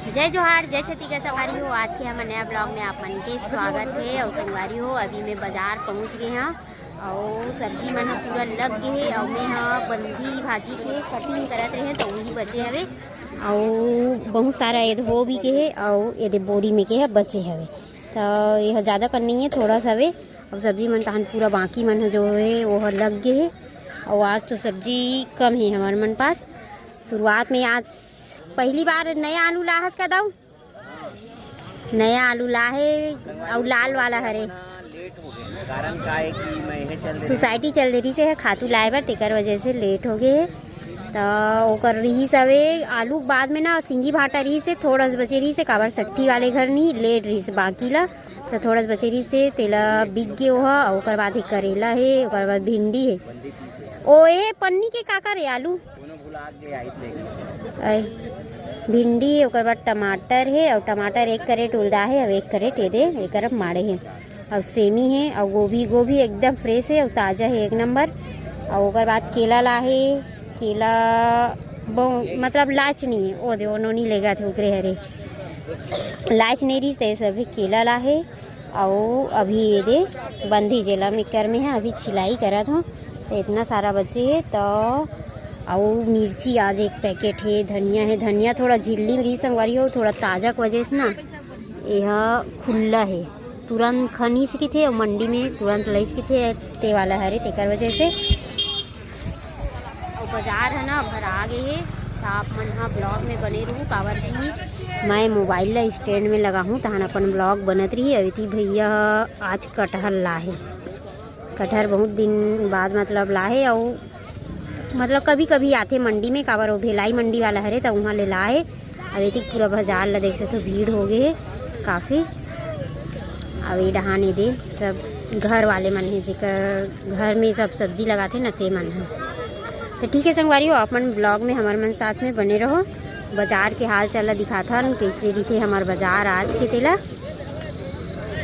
जय जोहार जय छठी का संगवारी हो। आज के हमारे नया ब्लॉग में आप मन के स्वागत है। और संगवारी हो अभी मैं बाजार पहुंच गए हैं और सब्जी मन पूरा लग गए है। और मैं बंधी भाजी के कटिंग करत रहे तो वही बचे हवे और बहुत सारा ये हो भी के है और ये बोरी में के है बचे हवे। तो यह ज़्यादा कर नहीं है, थोड़ा सा वे। और सब्जी मन तहन पूरा बाकी मन जो है वो लग गए है। और आज तो सब्जी कम है हमारे मन पास। शुरुआत में आज पहली बार नया आलू लाहस का दाऊ, नया आलू लाहे और लाल वाला हरे कारण का है कि मैं सोसाइटी चल रही से है खातू लाए बर, तेकर वजह से लेट हो गए है। तो ओकर रही सवे आलू बाद में ना सिंगी भाटा रही से थोड़ा सा बचे रही से काबर सट्ठी वाले घर नहीं लेट रही से बाकी ला तो थोड़ा सा बचे रही से तेला बिक गए हो। और ओकर बाद ही करेला है, ओकर बाद भिंडी है। ओ ये पन्नी के काका रे आलू भिंडी है, ओकर बाद टमाटर है और टमाटर एक करेट उल्दा है और एक करेट ये एक तरफ माड़े हैं। और सेमी है और गोभी एकदम फ्रेश है और ताज़ा है एक नंबर। और ओकर बाद केला ला है, केला मतलब लाच नहीं है ओ दे नहीं लेगा थे उकरे हरे लाच नहीं रही तो सभी केला ला है। और अभी ये दे बंधी जिला मिक्कर में है, अभी छिलाई करा था तो इतना सारा बचे है। तो और मिर्ची आज एक पैकेट है, धनिया है, धनिया थोड़ा झिल्ली में संगवारी हो थोड़ा ताज़ा की वजह से ना यह खुला है, तुरंत खनी से थे और मंडी में तुरंत लईस के थे ते वाला हरे तेकर वजह से। और बाजार है ना भरा गए है तो आप मन हाँ ब्लॉग में बने रहूँ काबर की मैं मोबाइल ला स्टैंड में लगा हूँ तहन अपन ब्लॉग बनत रही। अभी थी भैया आज कटहल लाहे, कटहल बहुत दिन बाद मतलब लाहे। और मतलब कभी कभी आते मंडी में काबर वो भेलाई मंडी वाला हरे तो वहाँ ले लाए। अभी तक पूरा बाजार ला देख से तो भीड़ हो गए है काफ़ी। अभी डहाने दे सब घर वाले मन है जेकर घर में सब सब्जी लगाते न ते मन है। तो ठीक है संगवारी हो अपन ब्लॉग में हमारे मन साथ में बने रहो। बाजार के हाल चाल दिखाता कैसे रही हमारे बाजार आज के तेला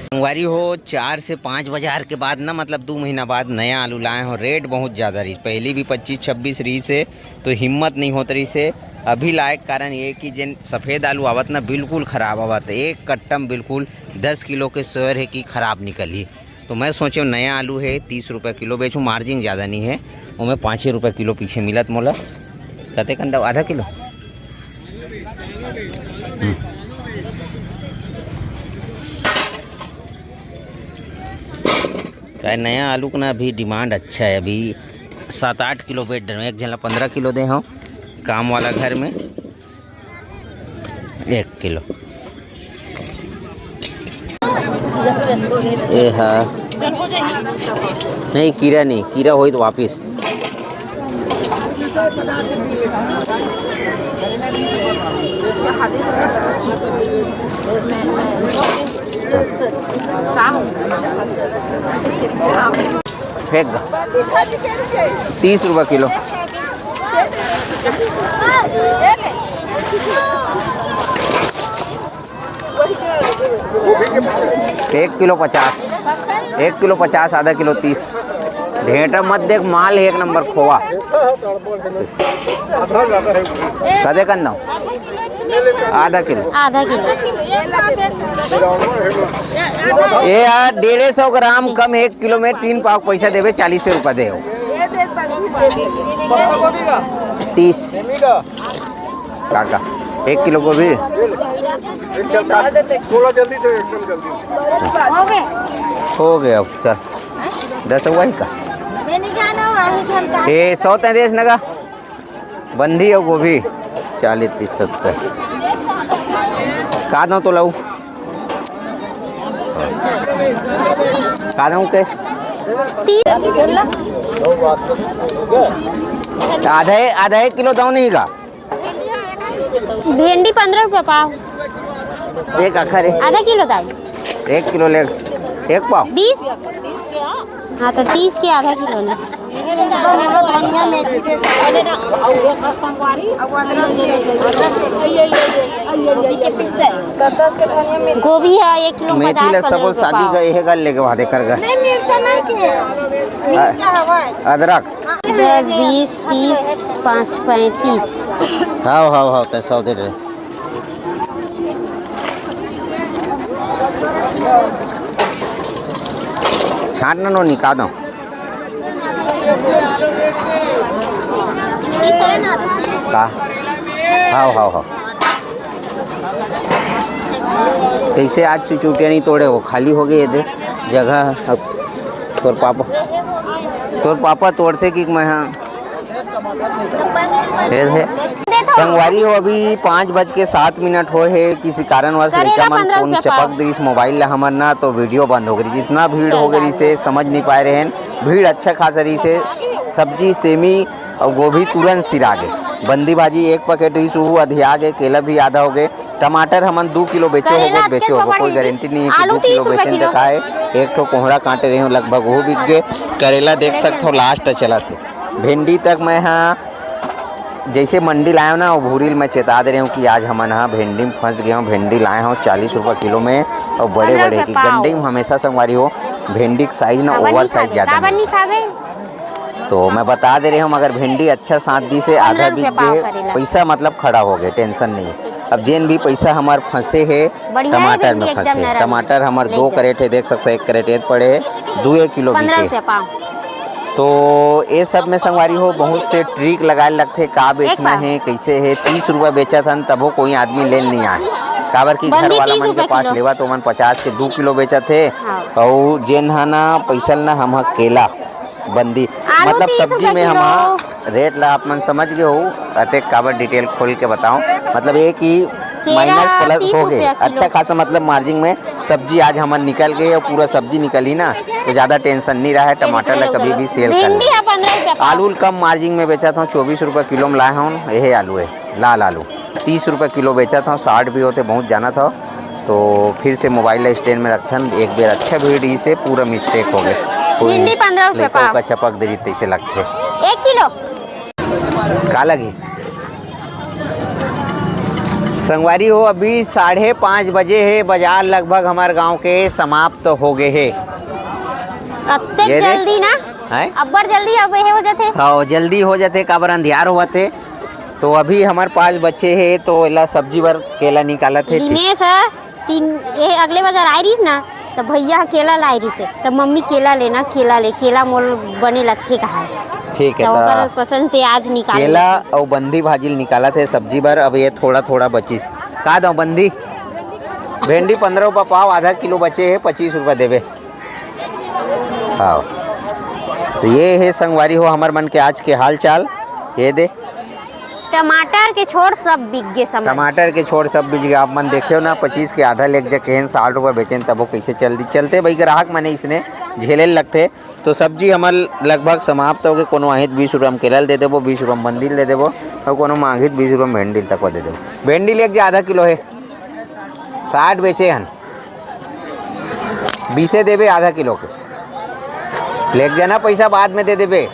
संगवारी हो 4 से 5 बाजार के बाद ना मतलब 2 महीना बाद नया आलू लाए हो। रेट बहुत ज़्यादा रही, पहली भी 25-26 रही से तो हिम्मत नहीं होती रही से अभी लाए। कारण ये कि जिन सफ़ेद आलू आवत ना बिल्कुल ख़राब आवत, एक कट्टम बिल्कुल 10 किलो के शेयर है कि ख़राब निकली। तो मैं सोचे नया आलू है 30 रुपये किलो बेचूँ, मार्जिन ज़्यादा नहीं है और मैं 5 रुपये किलो पीछे मिलत मोला कते कंदा आधा किलो। क्या नया आलू का ना अभी डिमांड अच्छा है, अभी 7-8 किलो बेच दे, एक जन 15 किलो दे हो काम वाला घर में 1 किलो। ए हाँ नहीं कीड़ा नहीं, कीड़ा हो तो वापिस फेंक 30 रुपये किलो। 1 किलो 50, 1 किलो 50, आधा किलो 30। ढेंटा मत देख, माल है एक नंबर खोआ। कदे करना आधा किलो ये यार 150 ग्राम कम 1 किलो में 3 पाव पैसा देवे 40 रुपये दे 30 काका 1 किलो गोभी हो गया। अब चल 10 हुआ ही का ये 133 नगा बंधी और गोभी 40-30-70 का दो तो लाऊ का दूँ के आधा 1 किलो दो नहीं का। भिंडी 15 रुपये पाव, एक अखर है आधा किलो दाल 1 किलो ले 1 पाव 20। हाँ तो 30 के आधा किलो ना। धनिया मेथी के गोभी है 1 किलो मेथी ले सब शादी का यह गल लेके वहाँ देकर गए नहीं मिर्चा नहीं के मिर्चा हवा अदरक 10, 20, 30, 5, 35। हाँ तो 100 दे रहे छाटना नो निकाल दो का हाँ कैसे आज चुचुटिया नहीं तोड़े वो खाली हो गए दे जगह। अब तोर पापा तोड़ते कि मैं हाँ संगवारी हो अभी 5:07 हो है। किसी कारणवश लड़का मन फोन चपक दिस मोबाइल ला हमर ना तो वीडियो बंद हो गई। जितना भीड़ हो गई से समझ नहीं पाए रहे हैं। भीड़ अच्छा खासा रही से सब्जी सेमी और गोभी तुरंत सिरा गए। बंदी भाजी 1 पैकेट रही सु अधिया गए। केला भी आधा हो गए। टमाटर हमन 2 किलो बेचे हो बेचे हो कोई गारंटी नहीं है कि 2 किलो बेचें तो खाए। एक ठो कोहड़ा कांटे रहे हो लगभग वो बिक गए। करेला देख सकते हो लास्ट चला थे। भिंडी तक मैं हाँ जैसे मंडी लाया हूँ ना वो भूरिल मैं चेता दे रही हूँ कि आज हम हाँ भिंडी में फंस गए हूँ। भिंडी लाए हूँ 40 रुपये किलो में और बड़े बड़े की गंडी में हमेशा संगवारी हो भिंडी का साइज ना ओवर साइज ज़्यादा तो मैं बता दे रही हूँ। अगर भिंडी अच्छा साथ दी से आधा बिक गए पैसा मतलब खड़ा हो गए टेंशन नहीं। अब जेन भी पैसा हमारे फंसे है टमाटर में फंसे। टमाटर हमारे 2 कैरेट है देख सकते हो। 1 कैरेट पड़े है 2 किलो बिके। तो ये सब में संगवारी हो बहुत से ट्रिक लगाए लगते का बेचना है कैसे है। 30 रुपये बेचा था तबो कोई आदमी ले नहीं आए काबर की घर वाला मन के पास लेवा तो मन 50 के 2 किलो बेचा थे। और जेन है ना पैसा ना हम केला बंदी मतलब सब्जी में हम रेट ला आप मन समझ गए हो। अतः काबर डिटेल खोल के बताऊं मतलब ये कि माइनस प्लस हो गए अच्छा खासा मतलब मार्जिन में सब्जी आज हम निकल गए और पूरा सब्जी निकली ना तो ज़्यादा टेंशन नहीं रहा है। टमाटर ला कभी भी सेल कर। आलू कम मार्जिन में बेचा था 24 रुपये किलो में लाया हूँ। यही आलू है लाल आलू 30 रुपये किलो बेचा था। 60 भी होते बहुत जाना था तो फिर से मोबाइल स्टैंड में रखन एक बेर अच्छा भीड़ से पूरा मिस्टेक हो गए। भिंडी 15 रुपये पाव का चपक दे तैसे लगते 1 किलो का लगी। संगवारी हो अभी 5:30 बजे है। बाजार लगभग हमारे गांव के समाप्त तो हो गए है। जल्दी ना अब्बर जल्दी अब हो जाते। हाँ जल्दी हो जाते काबर अंधियार हुआ थे। तो अभी हमारे पास बच्चे है तो इला सब्जी भर केला निकाला थे। दिनेश ये अगले बाजार आई रही ना तो भैया केला लाई रही से तो मम्मी केला लेना केला मोल बने लगते कहा ठीक है तो पसंद से आज निकाल केला और बंदी भाजी निकाला थे सब्जी भर। अब ये थोड़ा बची का दो बंदी भिंडी 15 रुपये पाव आधा किलो बचे है 25 रुपये देवे। हाँ तो ये है संगवारी हो हमारे मन के आज के हाल चाल। ये दे टमाटर के छोड़ सब बिक गए। टमाटर के छोड़ सब बिक गए। आप मन देखे हो ना 25 के आधा लेके जाके 60 रुपये बेचें तब वो कैसे चलते भाई ग्राहक मैंने इसने झेले लगते। तो सब्जी हमार लगभग समाप्त हो गए। कोनो आहित 20 रुपये में केला दे देवो 20 रुपये में बंदिल दे देवो और कोनो मांगित 20 रुपये में भिंडी तक दे देवो। भिंडी ले जो आधा किलो है 60 बेचे हन 20 देवे आधा किलो के ले जाना पैसा बाद में दे देवे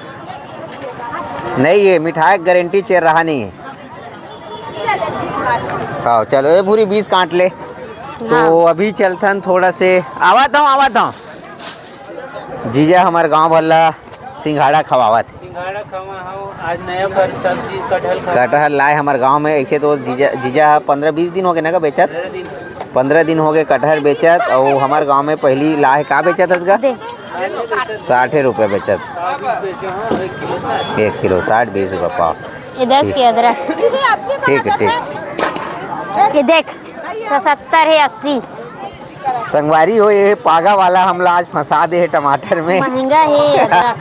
नहीं है। मिठाई गारंटी चेर रहा नहीं है। हाँ चलो ये पूरी 20 काट ले। तो अभी चलथन थोड़ा से आवाता हूँ जीजा हमारे गांव भला सिंघाड़ा खवावत आज नया फल सब्जी कटहल लाए हमारे गांव में। ऐसे तो जीजा 15-20 दिन हो गए ना का बेचत 15 दिन हो गए कटहल बेचत। और हमारे गांव में पहली लाए का बेचत था 60 रुपये बेचत 1 किलो 60-20 रुपये पाव। ये 10 के अदरक ठीक है ठीक ये देख 70 है 80 संगवारी हो। ये पागा वाला हमला आज फंसा दे है टमाटर में महंगा है अदरक।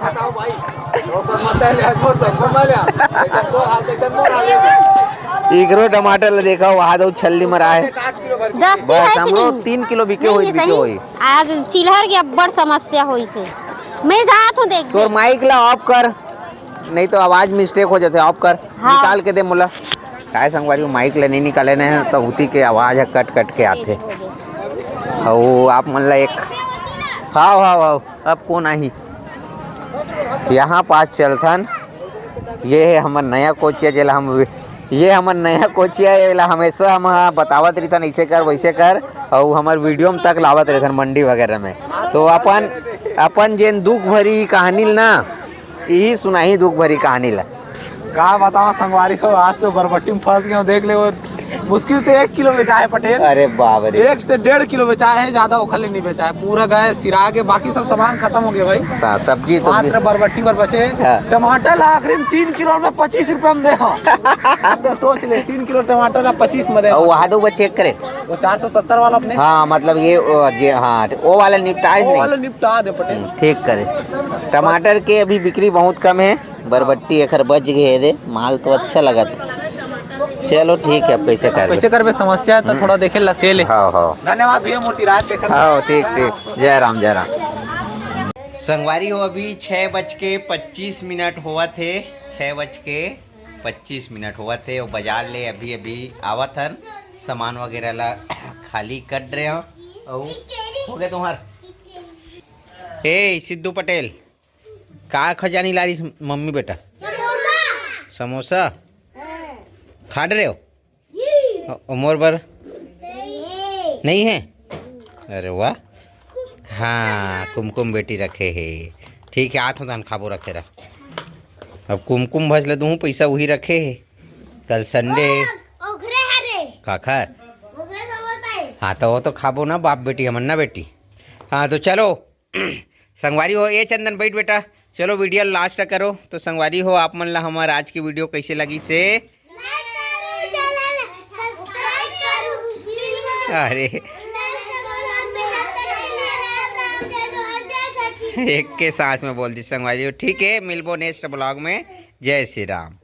इकरो टमाटर देखा वहाँ दो छल्ली मरा है 10 बस हम लोग 3 किलो बिके हुई। आज चिल्हर की अब्बड़ समस्या हुई से मैं जात हूँ देख तो माइक ला ऑफ कर नहीं तो आवाज मिस्टेक हो जाते ऑफ कर। हाँ। निकाल के दे मुला काय संगवारी माइक ला नहीं निकाले ना तो उती के आवाज है कट के आते। और आप मन ला एक हाँ अब कौन आई यहाँ पास चलथन। ये है हमार नया कोचिया जेला हम ये हमार नया कोचिया जेला हमेशा हम बतावत रहथन ऐसे कर वैसे कर और हमार वीडियो में तक लावत रहथन मंडी वगैरह में। तो अपन जेन दुख भरी कहानी ना यही सुनाही दुख भरी कहानी ला का बताओ संगवारी हो। आज तो बरबट्टी में फंस गए देख ले वो मुश्किल से 1 किलो बेचा है पटेल। अरे बाप रे। 1 से 1.5 किलो बेचा है, ज्यादा उखल नहीं बेचा है। पूरा गए सिरा के, बाकी सब सामान खत्म हो गया भाई। सब्जी तो मात्र बरबट्टी पर बचे। हाँ। टमाटर आखिरी में 3 किलो में 25 रुपए में दे। तो सोच ले 3 किलो टमाटर 25 में दे। और वहाँ दो चेक करे वो 470 वाला अपने। हाँ मतलब ये हाँ वो वाला निपटाए वो नहीं। वाला निपटा दे पटेल। ठीक करे। टमाटर के अभी बिक्री बहुत कम है, बरबट्टी एखर बच गए दे, माल तो अच्छा लगा था। चलो ठीक है, अब कैसे कर समस्या है तो थोड़ा देखे लगे ले। हाँ हाँ धन्यवाद भैया, मूर्ति रात देखा। हाँ ठीक ठीक, जय राम जय राम। संगवारी हो अभी 6:25 हुआ थे, 6:25 हुआ थे। और बाजार ले अभी अभी आवत हन, सामान वगैरह ला खाली कट रहे हो। हो गए तुम्हार हे सिद्धू पटेल का खजानी ला रही मम्मी बेटा? समोसा खा रहे हो? उमर भर नहीं है? अरे वाह, हाँ कुमकुम बेटी रखे है। ठीक है, आठ दान खाबो रखे रहा। अब कुमकुम भजल दूँ पैसा वही रखे है। कल संडे काखर, हाँ तो वो तो खाबो ना, बाप बेटी हमन ना बेटी। हाँ तो चलो संगवारी हो, ये चंदन बैठ बेटा, चलो वीडियो लास्ट करो। तो संगवारी हो आप मन ला हमार आज की वीडियो कैसे लगी से अरे एक के सांस में बोल दी संगवारी हो। ठीक है, मिलबो नेक्स्ट ब्लॉग में। जय श्री राम।